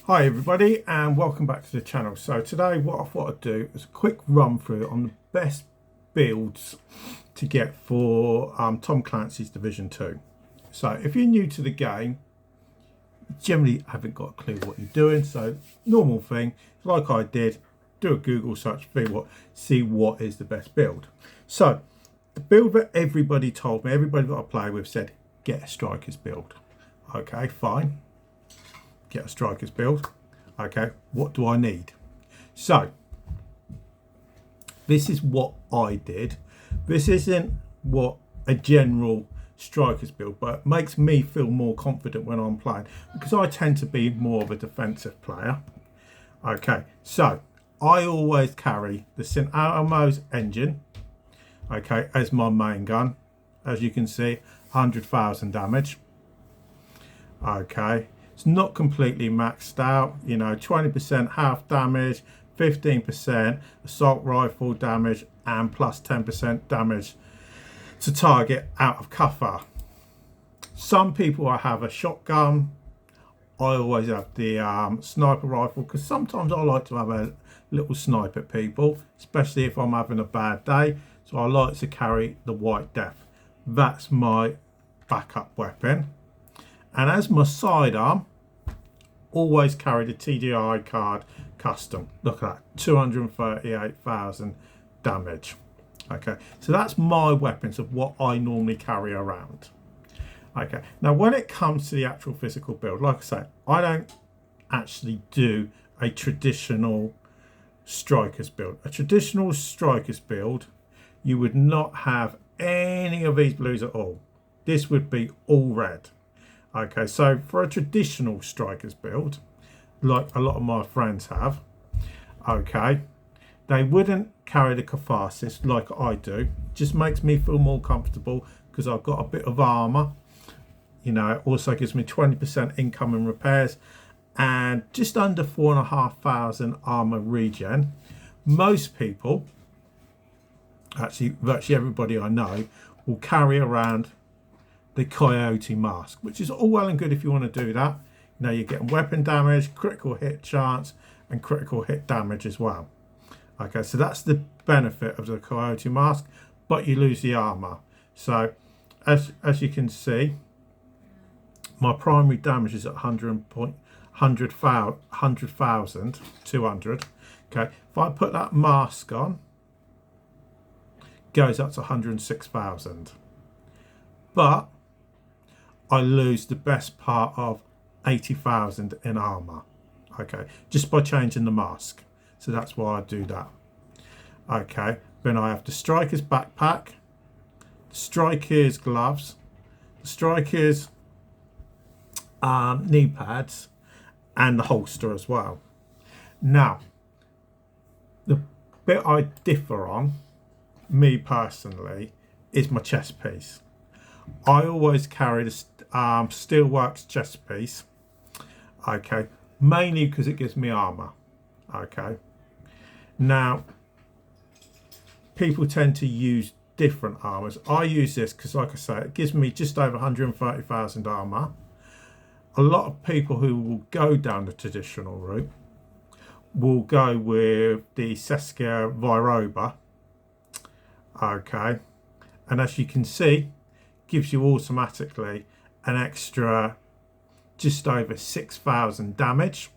Hi everybody and welcome back to the channel. So today what I thought I'd do is a quick run through on the best builds to get for Tom Clancy's Division 2. So if you're new to the game, you generally haven't got a clue what you're doing, so normal thing, like I did, do a Google search, see what is the best build. So the build that everybody told me, everybody that I play with said, get a striker's build. Okay, fine. Get a striker's build. Okay, what do I need? So this is what I did. This isn't what a general striker's build, but it makes me feel more confident when I'm playing because I tend to be more of a defensive player. Okay, so I always carry the Elmo's engine, okay, as my main gun. As you can see, 100,000 damage. Okay, it's not completely maxed out, you know, 20% half damage, 15% assault rifle damage, and plus 10% damage to target out of cover. Some people have a shotgun. I always have the sniper rifle because sometimes I like to have a little snipe at people, especially if I'm having a bad day. So I like to carry the White Death. That's my backup weapon. And as my sidearm, always carry the TDI Card Custom. Look at that, 238,000 damage. Okay, so that's my weapons of what I normally carry around. Okay, now when it comes to the actual physical build, like I say, I don't actually do a traditional striker's build. A traditional striker's build, you would not have any of these blues at all. This would be all red. Okay, so for a traditional striker's build, like a lot of my friends have, okay, they wouldn't carry the catharsis like I do. Just makes me feel more comfortable because I've got a bit of armour. You know, it also gives me 20% incoming repairs and just under 4,500 armour regen. Most people, actually virtually everybody I know, will carry around the Coyote Mask, which is all well and good if you want to do that. You know, you're getting weapon damage, critical hit chance, and critical hit damage as well. Okay, so that's the benefit of the Coyote Mask, but you lose the armor. So as you can see, my primary damage is at 100,200. Okay, if I put that mask on, goes up to 106,000. But I lose the best part of 80,000 in armor. Okay, just by changing the mask. So that's why I do that. Okay, then I have the striker's backpack, the striker's gloves, the striker's knee pads, and the holster as well. Now, the bit I differ on, me personally, is my chest piece. I always carry the Steelworks chest piece, okay, mainly because it gives me armor. Okay, now people tend to use different armors. I use this because, like I say, it gives me just over 130,000 armor. A lot of people who will go down the traditional route will go with the Seskia Viroba. Okay, and as you can see, gives you automatically an extra just over 6,000 damage.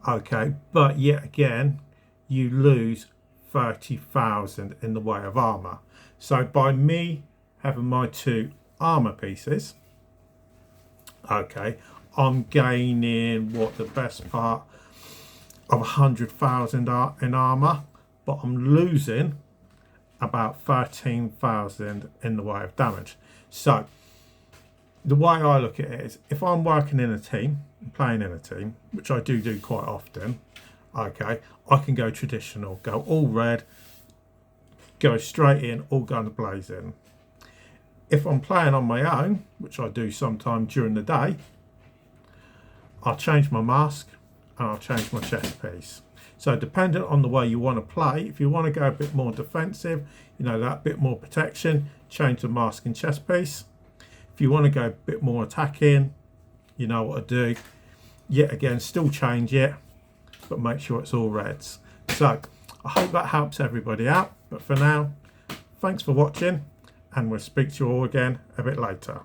Okay, but yet again, you lose 30,000 in the way of armor. So by me having my two armor pieces, okay, I'm gaining what the best part of 100,000 in armor, but I'm losing about 13,000 in the way of damage. So the way I look at it is, if I'm working in a team, playing in a team, which I do quite often, okay, I can go traditional, go all red, go straight in, all guns blazing. If I'm playing on my own, which I do sometime during the day, I'll change my mask and I'll change my chest piece. So dependent on the way you want to play, if you want to go a bit more defensive, you know, that bit more protection, change the mask and chest piece. If you want to go a bit more attacking, you know what I do. yet again, still change it, but make sure it's all reds. So I hope that helps everybody out, but for now, thanks for watching, and we'll speak to you all again a bit later.